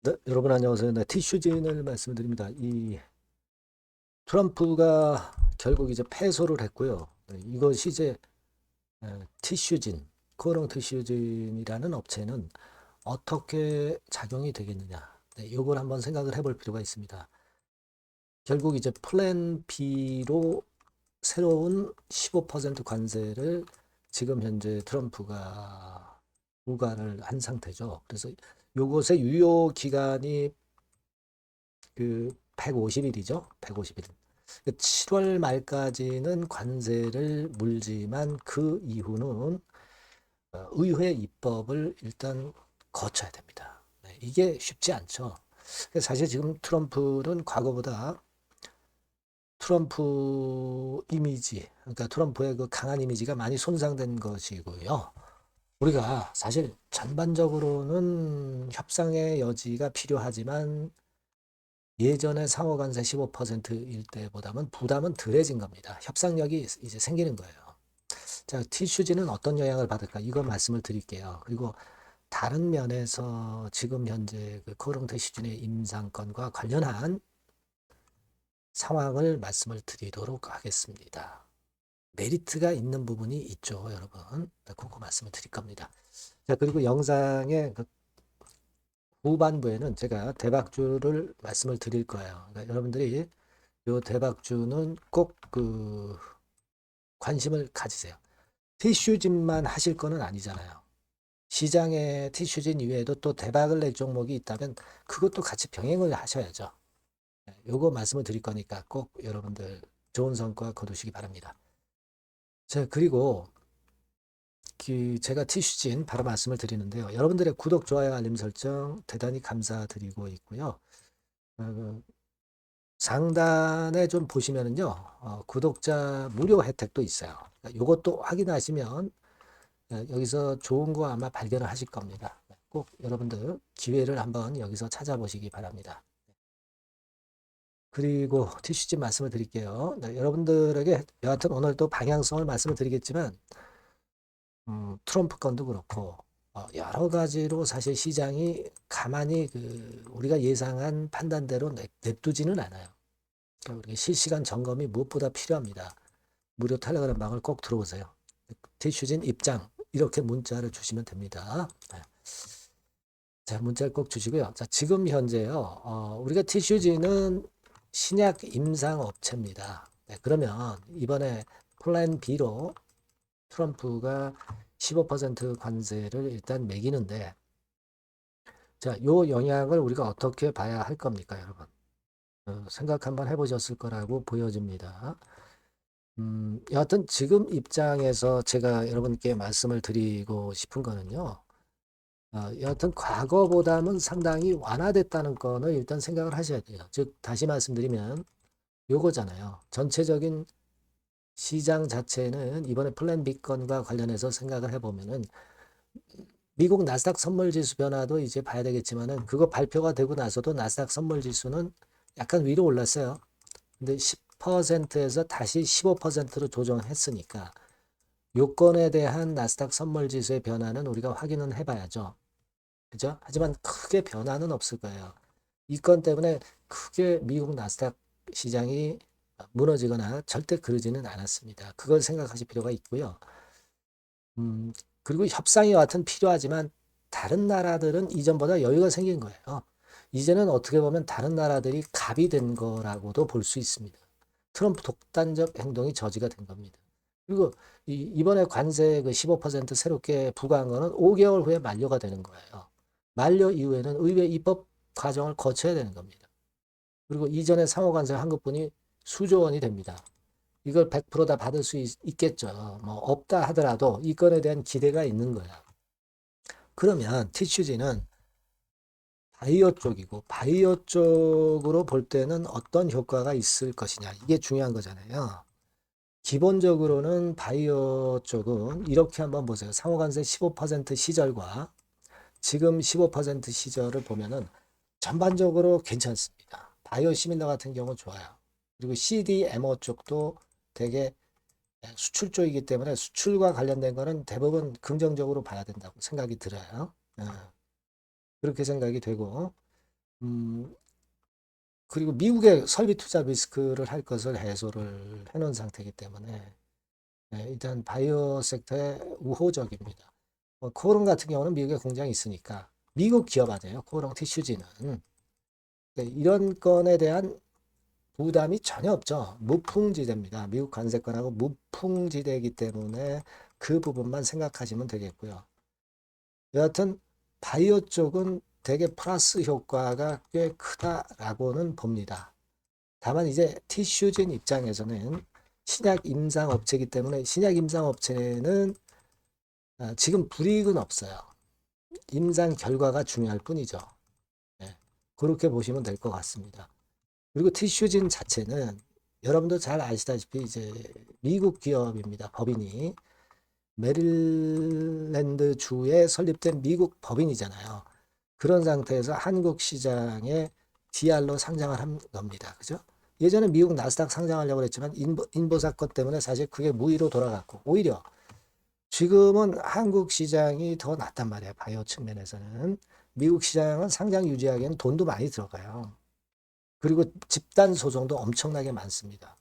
네, 여러분 안녕하세요. 네, 티슈진을 말씀드립니다. 이 트럼프가 결국 이제 패소를 했고요. 네, 이것이 이제 티슈진, 코오롱 티슈진이라는 업체는 어떻게 작용이 되겠느냐. 네, 이걸 한번 생각을 해볼 필요가 있습니다. 결국 이제 플랜 B로 새로운 15% 관세를 지금 현재 트럼프가 부과를 한 상태죠. 그래서 요것의 유효 기간이 그 150일이죠. 150일. 7월 말까지는 관세를 물지만 그 이후는 의회 입법을 일단 거쳐야 됩니다. 네, 이게 쉽지 않죠. 사실 지금 트럼프는 과거보다 트럼프 이미지, 그러니까 트럼프의 그 강한 이미지가 많이 손상된 것이고요. 우리가 사실 전반적으로는 협상의 여지가 필요하지만 예전에 상호관세 15%일 때보다는 부담은 덜해진 겁니다. 협상력이 이제 생기는 거예요. 자, 티슈지는 어떤 영향을 받을까? 이거 말씀을 드릴게요. 그리고 다른 면에서 지금 현재 그 코롱 티슈진의 임상권과 관련한 상황을 말씀을 드리도록 하겠습니다. 메리트가 있는 부분이 있죠, 여러분. 그거 말씀을 드릴 겁니다. 자, 그리고 영상의 그 후반부에는 제가 대박주를 말씀을 드릴 거예요. 그러니까 여러분들이 요 대박주는 꼭 그 관심을 가지세요. 티슈진만 하실 거는 아니잖아요. 시장에 티슈진 이외에도 또 대박을 낼 종목이 있다면 그것도 같이 병행을 하셔야죠. 요거 말씀을 드릴 거니까 꼭 여러분들 좋은 성과 거두시기 바랍니다. 자, 그리고 그 제가 티슈진 바로 말씀을 드리는데요. 여러분들의 구독, 좋아요, 알림 설정 대단히 감사드리고 있고요. 그 상단에 좀 보시면은요, 구독자 무료 혜택도 있어요. 그러니까 요것도 확인하시면 여기서 좋은 거 아마 발견을 하실 겁니다. 꼭 여러분들 기회를 한번 여기서 찾아보시기 바랍니다. 그리고 티슈집 말씀을 드릴게요. 네, 여러분들에게 여하튼 오늘 또 방향성을 말씀을 드리겠지만 트럼프 건도 그렇고 여러 가지로 사실 시장이 가만히 그 우리가 예상한 판단대로 냅두지는 않아요. 그러니까 우리가 실시간 점검이 무엇보다 필요합니다. 무료 텔레그램 방을 꼭 들어오세요. 티슈진 입장 이렇게 문자를 주시면 됩니다. 네. 자, 문자를 꼭 주시고요. 자, 지금 현재요. 우리가 티슈지는 신약 임상 업체입니다. 네, 그러면 이번에 플랜 B로 트럼프가 15% 관세를 일단 매기는데, 자, 요 영향을 우리가 어떻게 봐야 할 겁니까, 여러분? 생각 한번 해보셨을 거라고 보여집니다. 여하튼 지금 입장에서 제가 여러분께 말씀을 드리고 싶은 거는요. 여하튼 과거보다는 상당히 완화됐다는 거는 일단 생각을 하셔야 돼요. 즉 다시 말씀드리면 요거잖아요. 전체적인 시장 자체는 이번에 플랜 B 건과 관련해서 생각을 해보면은 미국 나스닥 선물지수 변화도 이제 봐야 되겠지만은 그거 발표가 되고 나서도 나스닥 선물지수는 약간 위로 올랐어요. 근데 10%에서 다시 15%로 조정했으니까 요건에 대한 나스닥 선물지수의 변화는 우리가 확인은 해봐야죠. 그죠? 하지만 크게 변화는 없을 거예요. 이 건 때문에 크게 미국 나스닥 시장이 무너지거나 절대 그러지는 않았습니다. 그걸 생각하실 필요가 있고요. 그리고 협상이 여하튼 필요하지만 다른 나라들은 이전보다 여유가 생긴 거예요. 이제는 어떻게 보면 다른 나라들이 갑이 된 거라고도 볼 수 있습니다. 트럼프 독단적 행동이 저지가 된 겁니다. 그리고 이번에 관세 그 15% 새롭게 부과한 거는 5개월 후에 만료가 되는 거예요. 만료 이후에는 의회 입법 과정을 거쳐야 되는 겁니다. 그리고 이전에 상호관세 환급분이 수조 원이 됩니다. 이걸 100%다 받을 수 있겠죠. 뭐 없다 하더라도 이 건에 대한 기대가 있는 거야. 그러면 티슈지는 바이오 쪽이고 바이오 쪽으로 볼 때는 어떤 효과가 있을 것이냐. 이게 중요한 거잖아요. 기본적으로는 바이오 쪽은 이렇게 한번 보세요. 상호관세 15% 시절과 지금 15% 시절을 보면은 전반적으로 괜찮습니다. 바이오 시밀러 같은 경우 좋아요. 그리고 CDMO 쪽도 되게 수출 쪽이기 때문에 수출과 관련된 거는 대부분 긍정적으로 봐야 된다고 생각이 들어요. 그렇게 생각이 되고 음, 그리고 미국의 설비 투자 리스크를 할 것을 해소를 해놓은 상태이기 때문에 일단 바이오 섹터에 우호적입니다. 코오롱 같은 경우는 미국에 공장이 있으니까 미국 기업 아니에요. 코오롱 티슈지는. 이런 건에 대한 부담이 전혀 없죠. 무풍지대입니다. 미국 관세권하고 무풍지대이기 때문에 그 부분만 생각하시면 되겠고요. 여하튼 바이오 쪽은 되게 플러스 효과가 꽤 크다라고는 봅니다. 다만 이제 티슈진 입장에서는 신약 임상 업체이기 때문에 신약 임상 업체는 지금 불이익은 없어요. 임상 결과가 중요할 뿐이죠. 네, 그렇게 보시면 될 것 같습니다. 그리고 티슈진 자체는 여러분도 잘 아시다시피 이제 미국 기업입니다. 법인이 메릴랜드 주에 설립된 미국 법인이잖아요. 그런 상태에서 한국 시장에 DR로 상장을 한 겁니다. 그죠? 예전에 미국 나스닥 상장하려고 했지만 인보 사건 때문에 사실 그게 무의로 돌아갔고 오히려 지금은 한국 시장이 더 낫단 말이에요. 바이오 측면에서는. 미국 시장은 상장 유지하기에는 돈도 많이 들어가요. 그리고 집단 소송도 엄청나게 많습니다.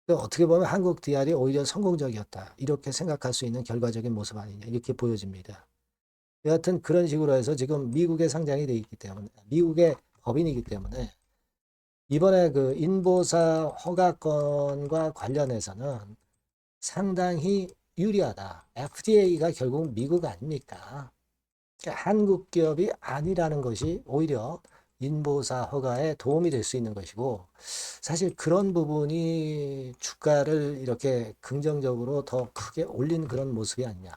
어떻게 보면 한국 DR이 오히려 성공적이었다. 이렇게 생각할 수 있는 결과적인 모습 아니냐. 이렇게 보여집니다. 여하튼 그런 식으로 해서 지금 미국에 상장이 되어 있기 때문에, 미국의 법인이기 때문에, 이번에 그 인보사 허가권과 관련해서는 상당히 유리하다. FDA가 결국 미국 아닙니까? 그러니까 한국 기업이 아니라는 것이 오히려 인보사 허가에 도움이 될 수 있는 것이고, 사실 그런 부분이 주가를 이렇게 긍정적으로 더 크게 올린 그런 모습이 아니냐.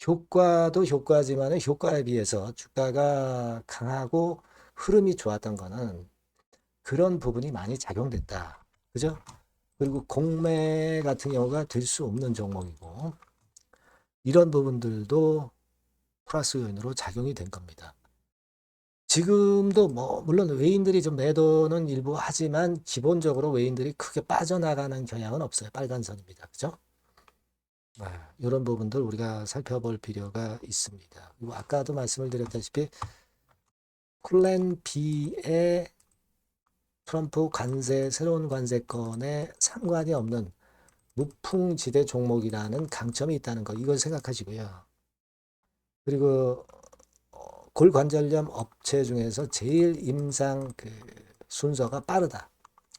효과도 효과지만 효과에 비해서 주가가 강하고 흐름이 좋았던 거는 그런 부분이 많이 작용됐다. 그죠? 그리고 공매 같은 경우가 될 수 없는 종목이고, 이런 부분들도 플러스 요인으로 작용이 된 겁니다. 지금도 뭐 물론 외인들이 좀 매도는 일부 하지만 기본적으로 외인들이 크게 빠져나가는 경향은 없어요. 빨간 선입니다. 그죠? 이런 부분들 우리가 살펴볼 필요가 있습니다. 그리고 아까도 말씀을 드렸다시피 플랜 B의 트럼프 관세, 새로운 관세권에 상관이 없는 무풍지대 종목이라는 강점이 있다는 거, 이걸 생각하시고요. 그리고 골관절염 업체 중에서 제일 임상 그 순서가 빠르다.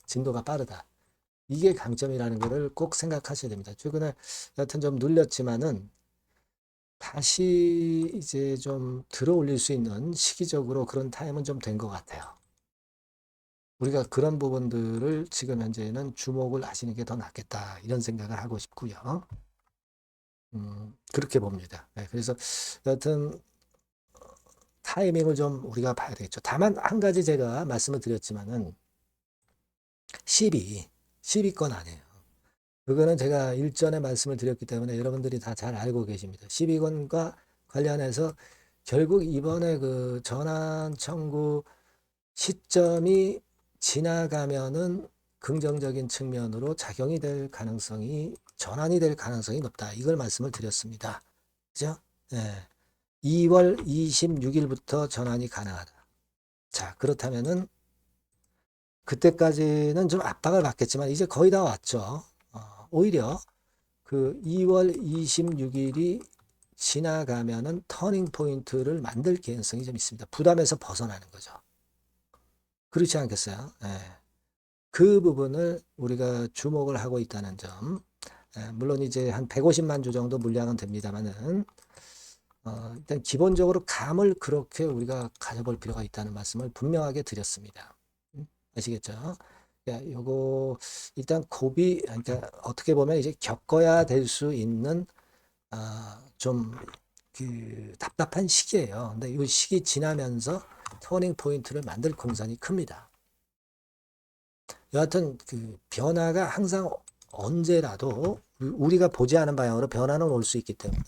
진도가 빠르다. 이게 강점이라는 것을 꼭 생각하셔야 됩니다. 최근에 여하튼 좀 눌렸지만은 다시 이제 좀 들어 올릴 수 있는 시기적으로 그런 타임은 좀 된 것 같아요. 우리가 그런 부분들을 지금 현재는 주목을 하시는 게 더 낫겠다. 이런 생각을 하고 싶고요. 그렇게 봅니다. 네, 그래서 여하튼 타이밍을 좀 우리가 봐야 되겠죠. 다만 한 가지 제가 말씀을 드렸지만은 12건 아니에요. 그거는 제가 일전에 말씀을 드렸기 때문에 여러분들이 다 잘 알고 계십니다. 12건과 관련해서 결국 이번에 그 전환 청구 시점이 지나가면은 긍정적인 측면으로 작용이 될 가능성이, 전환이 될 가능성이 높다. 이걸 말씀을 드렸습니다. 그죠? 네. 2월 26일부터 전환이 가능하다. 자, 그렇다면은 그때까지는 좀 압박을 받겠지만 이제 거의 다 왔죠. 오히려 그 2월 26일이 지나가면은 터닝 포인트를 만들 개연성이 좀 있습니다. 부담에서 벗어나는 거죠. 그렇지 않겠어요? 예. 그 부분을 우리가 주목을 하고 있다는 점. 물론 이제 한 150만 주 정도 물량은 됩니다만은 일단 기본적으로 감을 그렇게 우리가 가져볼 필요가 있다는 말씀을 분명하게 드렸습니다. 아시겠죠? 요거 일단 고비, 그러니까 어떻게 보면 이제 겪어야 될 수 있는 좀 그 답답한 시기예요. 근데 이 시기 지나면서 터닝 포인트를 만들 공산이 큽니다. 여하튼 그 변화가 항상 언제라도 우리가 보지 않은 방향으로 변화는 올 수 있기 때문에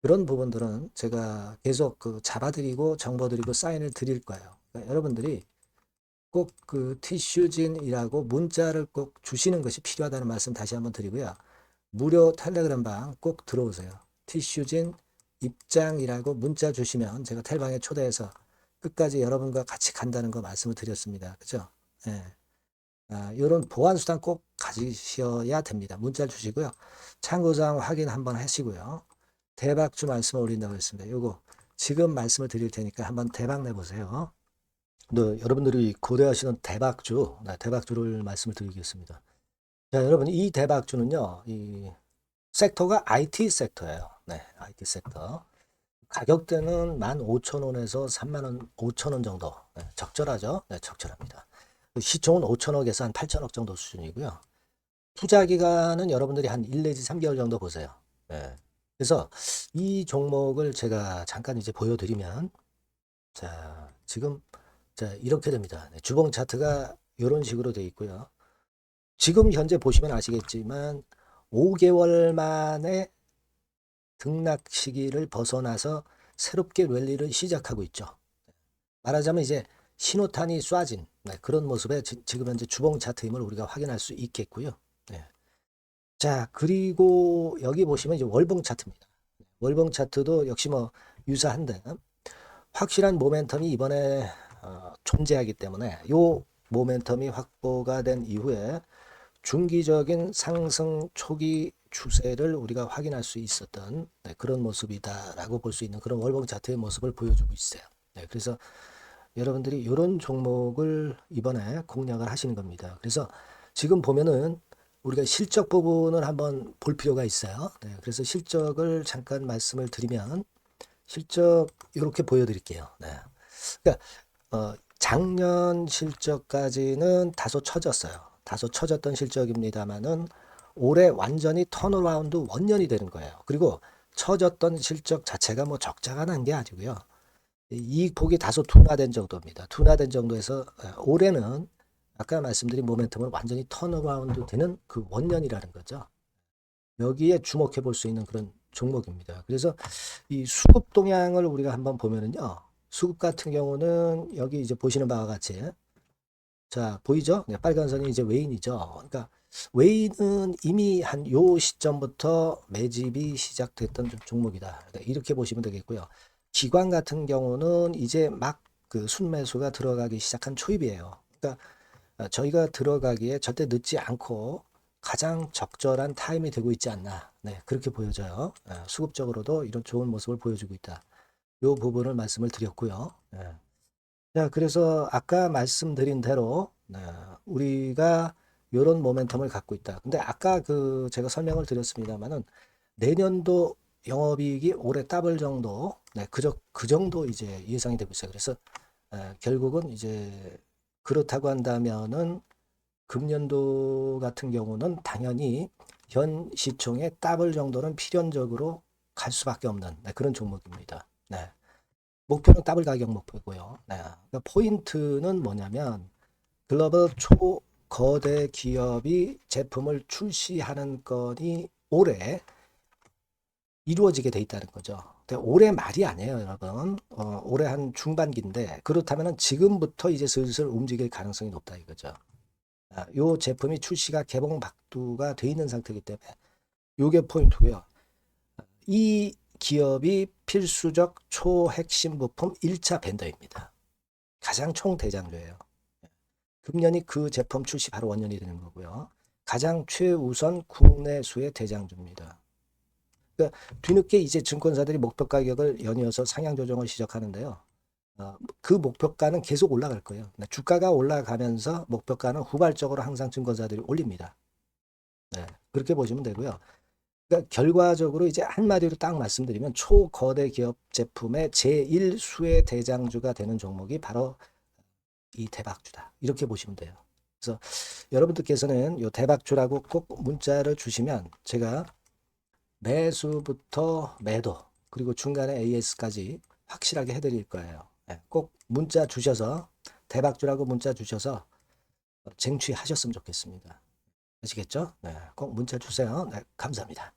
그런 부분들은 제가 계속 그 잡아드리고 정보드리고 사인을 드릴 거예요. 그러니까 여러분들이 꼭 그 티슈진이라고 문자를 꼭 주시는 것이 필요하다는 말씀 다시 한번 드리고요. 무료 텔레그램 방 꼭 들어오세요. 티슈진 입장이라고 문자 주시면 제가 텔방에 초대해서 끝까지 여러분과 같이 간다는 거 말씀을 드렸습니다. 그죠? 예. 이런 보안 수단 꼭 가지셔야 됩니다. 문자를 주시고요. 참고사항 확인 한번 하시고요. 대박주 말씀을 올린다고 했습니다. 요거 지금 말씀을 드릴 테니까 한번 대박 내보세요. 여러분들이 고대하시는 대박주, 대박주를 말씀을 드리겠습니다. 자, 여러분 이 대박주는요, 이 섹터가 IT 섹터예요. 네, IT 섹터. 가격대는 15,000원에서 35,000원 정도. 네, 적절하죠? 네, 적절합니다. 시총은 5천억에서 한 8천억 정도 수준이고요. 투자 기간은 여러분들이 한 1 내지 3개월 정도 보세요. 네. 그래서 이 종목을 제가 잠깐 이제 보여드리면, 자, 지금, 자, 이렇게 됩니다. 네, 주봉 차트가 이런 식으로 되어 있고요. 지금 현재 보시면 아시겠지만, 5개월 만에 등락 시기를 벗어나서 새롭게 랠리를 시작하고 있죠. 말하자면 이제 신호탄이 쏴진 그런 모습의 지금 현재 주봉 차트임을 우리가 확인할 수 있겠고요. 네. 자, 그리고 여기 보시면 이제 월봉 차트입니다. 월봉 차트도 역시 뭐 유사한데 확실한 모멘텀이 이번에 존재하기 때문에 요 모멘텀이 확보가 된 이후에 중기적인 상승 초기 추세를 우리가 확인할 수 있었던 그런 모습이다라고 볼 수 있는 그런 월봉 차트의 모습을 보여주고 있어요. 네, 그래서 여러분들이 이런 종목을 이번에 공략을 하시는 겁니다. 그래서 지금 보면은 우리가 실적 부분을 한번 볼 필요가 있어요. 네, 그래서 실적을 잠깐 말씀을 드리면 실적 이렇게 보여드릴게요. 네. 그러니까 작년 실적까지는 다소 처졌어요. 다소 처졌던 실적입니다만은 올해 완전히 턴어라운드 원년이 되는 거예요. 그리고 처졌던 실적 자체가 뭐 적자가 난 게 아니고요. 이익 폭이 다소 둔화된 정도입니다. 둔화된 정도에서 올해는 아까 말씀드린 모멘텀을 완전히 턴어라운드 되는 그 원년이라는 거죠. 여기에 주목해 볼 수 있는 그런 종목입니다. 그래서 이 수급 동향을 우리가 한번 보면은요. 수급 같은 경우는 여기 이제 보시는 바와 같이 자, 보이죠? 네, 빨간 선이 이제 웨인이죠. 그러니까 웨인은 이미 한 요 시점부터 매집이 시작됐던 종목이다. 이렇게 보시면 되겠고요. 기관 같은 경우는 이제 막 그 순매수가 들어가기 시작한 초입이에요. 그러니까 저희가 들어가기에 절대 늦지 않고 가장 적절한 타임이 되고 있지 않나. 네, 그렇게 보여져요. 수급적으로도 이런 좋은 모습을 보여주고 있다. 요 부분을 말씀을 드렸고요. 자, 그래서 아까 말씀드린 대로 우리가 이런 모멘텀을 갖고 있다. 근데 아까 그 제가 설명을 드렸습니다만은 내년도 영업이익이 올해 더블 정도, 그 정도 이제 예상이 되고 있어요. 그래서 결국은 이제 그렇다고 한다면은 금년도 같은 경우는 당연히 현 시총의 더블 정도는 필연적으로 갈 수밖에 없는 그런 종목입니다. 네. 목표는 더블 가격 목표고요. 네. 그러니까 포인트는 뭐냐면 글로벌 초거대 기업이 제품을 출시하는 건이 올해 이루어지게 돼 있다는 거죠. 올해 말이 아니에요, 여러분. 올해 한 중반기인데 그렇다면 지금부터 이제 슬슬 움직일 가능성이 높다 이거죠. 요 제품이 출시가 개봉 박두가 돼 있는 상태이기 때문에 요게 포인트고요. 이 기업이 필수적 초핵심 부품 1차 벤더입니다. 가장 총대장주예요. 금년이 그 제품 출시 바로 원년이 되는 거고요. 가장 최우선 국내수의 대장주입니다. 그러니까 뒤늦게 이제 증권사들이 목표 가격을 연이어서 상향 조정을 시작하는데요. 그 목표가는 계속 올라갈 거예요. 주가가 올라가면서 목표가는 후발적으로 항상 증권사들이 올립니다. 네, 그렇게 보시면 되고요. 그러니까 결과적으로 이제 한마디로 딱 말씀드리면 초거대 기업 제품의 제1수의 대장주가 되는 종목이 바로 이 대박주다. 이렇게 보시면 돼요. 그래서 여러분들께서는 이 대박주라고 꼭 문자를 주시면 제가 매수부터 매도 그리고 중간에 AS까지 확실하게 해드릴 거예요. 꼭 문자 주셔서 대박주라고 문자 주셔서 쟁취하셨으면 좋겠습니다. 아시겠죠? 네, 꼭 문자 주세요. 네, 감사합니다.